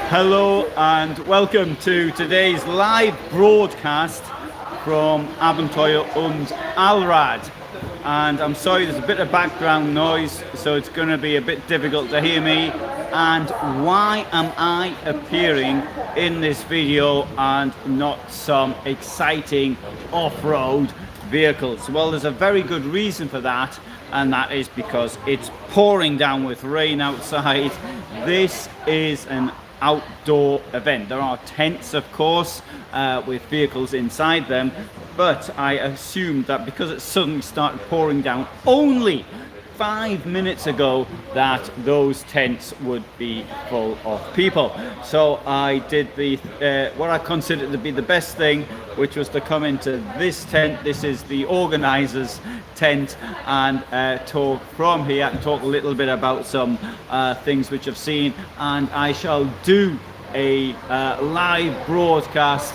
Hello and welcome to today's live broadcast from Abenteuer und Allrad. And I'm sorry, there's a bit of background noise, so it's going to be a bit difficult to hear me. And why am I appearing in this video and not some exciting off-road vehicles? Well, there's a very good reason for that, and that is because it's pouring down with rain outside. This is an outdoor event. There are tents, of course, with vehicles inside them, but I assumed that because it suddenly started pouring down only 5 minutes ago, that those tents would be full of people. So I did the what I considered to be the best thing, which was to come into this tent. This is the organizers' tent, and talk from here and talk a little bit about some things which I've seen, and I shall do a live broadcast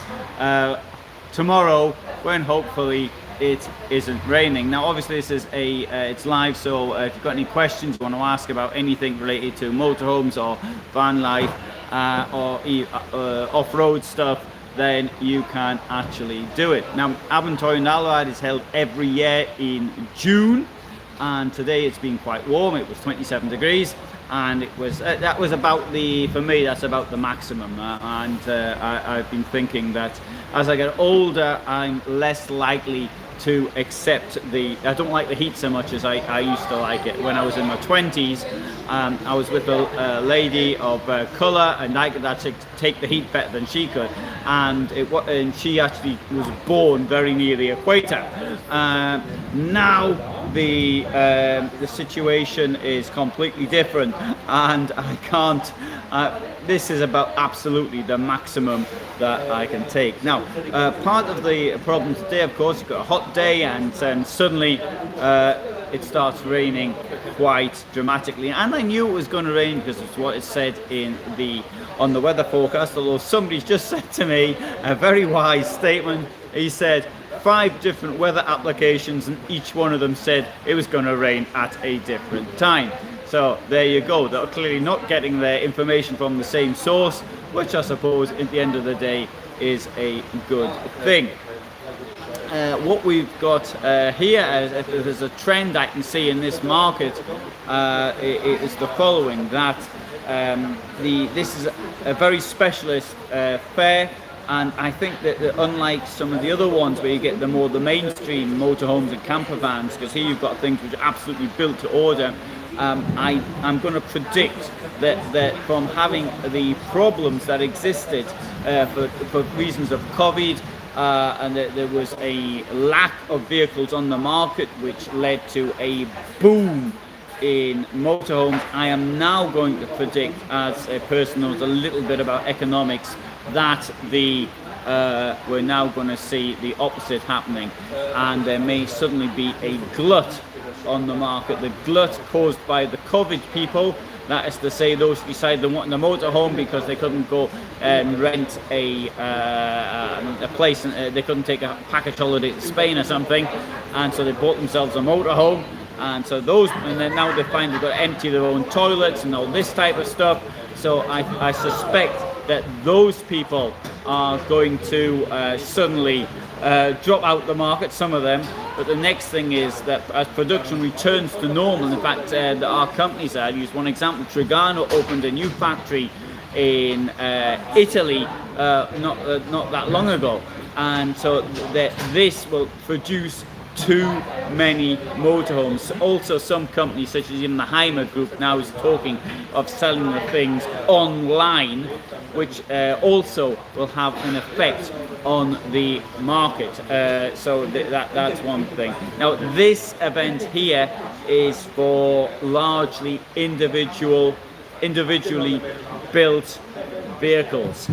tomorrow when hopefully it isn't raining. Now obviously this is it's live, so if you've got any questions you want to ask about anything related to motorhomes or van life or off-road stuff, then you can actually do it. Now Abenteuer und Allrad is held every year in June, and today it's been quite warm. It was 27 degrees, and it was that was about for me that's about the maximum, I've been thinking that as I get older I'm less likely to accept I don't like the heat so much as I used to like it when I was in my 20s. I was with a lady of colour, and I could actually take the heat better than she could, and she actually was born very near the equator. Now the situation is completely different, and I can't this is about absolutely the maximum that I can take. Now part of the problem today, of course, you've got a hot day, and then suddenly it starts raining quite dramatically, and I knew it was going to rain because it's what it said on the weather forecast, although somebody's just said to me a very wise statement. He said 5 different weather applications, and each one of them said it was going to rain at a different time. So there you go. They're clearly not getting their information from the same source, which I suppose at the end of the day is a good thing. What we've got here, if there's a trend I can see in this market, is the following: that this is a very specialist fair. And I think that unlike some of the other ones where you get the mainstream motorhomes and campervans, because here you've got things which are absolutely built to order, I'm going to predict that from having the problems that existed for reasons of COVID, and that there was a lack of vehicles on the market, which led to a boom in motorhomes. I am now going to predict, as a person who knows a little bit about economics, that we're now going to see the opposite happening, and there may suddenly be a glut on the market. The glut caused by the COVID people, that is to say those who decided they wanted a motorhome because they couldn't go and rent a place, they couldn't take a package holiday to Spain or something, and so they bought themselves a motorhome. And so and then now they find they've got to empty their own toilets and all this type of stuff. So I suspect that those people are going to suddenly drop out the market, some of them. But the next thing is that as production returns to normal, in fact, our companies, I'll use one example, Trigano opened a new factory in Italy not that long ago. And so this will produce too many motorhomes. Also, some companies, such as even the Hymer group, now is talking of selling the things online, which also will have an effect on the market. So that's one thing. Now, this event here is for largely individually built vehicles,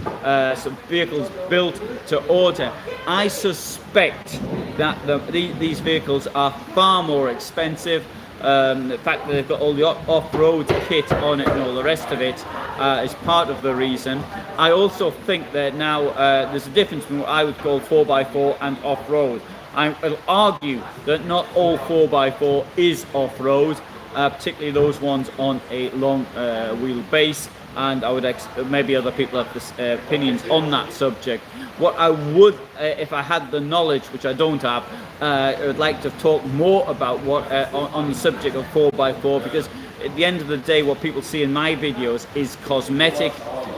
so vehicles built to order. I suspect that these vehicles are far more expensive. The fact that they've got all the off-road kit on it and all the rest of it is part of the reason. I also think that now there's a difference between what I would call 4x4 and off-road. I'll argue that not all 4x4 is off-road, particularly those ones on a long wheelbase. and I would maybe other people have opinions on that subject. What I would, if I had the knowledge, which I don't have, I would like to talk more about what on the subject of 4x4, because at the end of the day, what people see in my videos is cosmetic,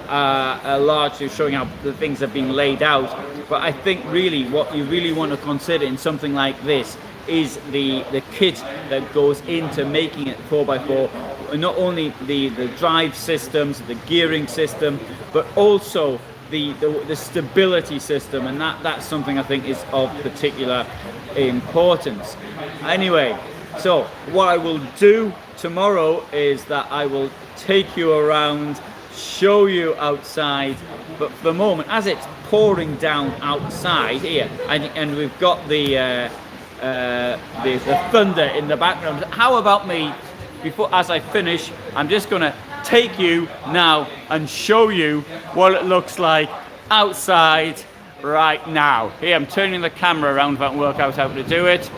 largely showing how the things have been laid out. But I think really what you really want to consider in something like this is the kit that goes into making it 4x4. Not only the drive systems, the gearing system, but also the stability system, and that's something I think is of particular importance. Anyway, so what I will do tomorrow is that I will take you around, show you outside, but for the moment, as it's pouring down outside here, and we've got the thunder in the background, how about me, before, as I finish, I'm just gonna take you now and show you what it looks like outside right now. Here, I'm turning the camera around if I can work out how to do it.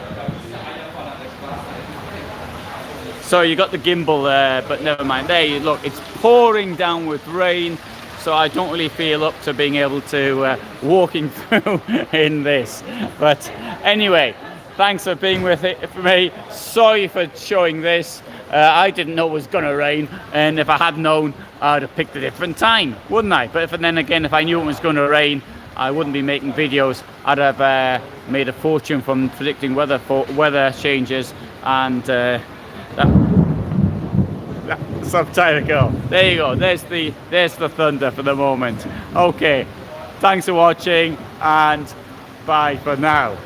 So you got the gimbal there, but never mind. There you look, it's pouring down with rain, so I don't really feel up to being able to walking through in this. But anyway, thanks for being with it for me. Sorry for showing this. I didn't know it was gonna rain, and if I had known, I'd have picked a different time, wouldn't I? But then again, if I knew it was gonna rain, I wouldn't be making videos. I'd have made a fortune from predicting weather changes, and some time ago. There you go. There's the thunder for the moment. Okay, thanks for watching, and bye for now.